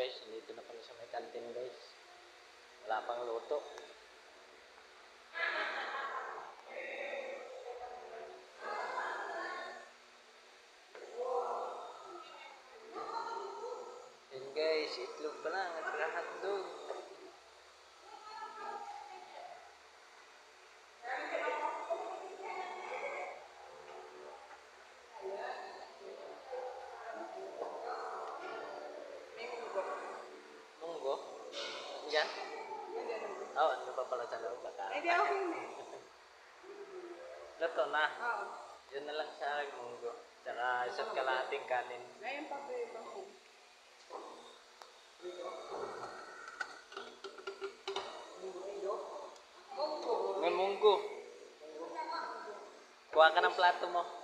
guys, dito na kami sa may kantin guys. Wala pang luto. Yan guys, itlog pa lang at saka hotdog. Munggo? Yan? Oo, ano pa pala sa loob? Ay, di okay na. Luto na. Oo. Yun na lang sa munggo. Tsaka isa't kalahating kanin. Ngayon pa po yung bako. May munggo. Kuha ka ng plato mo.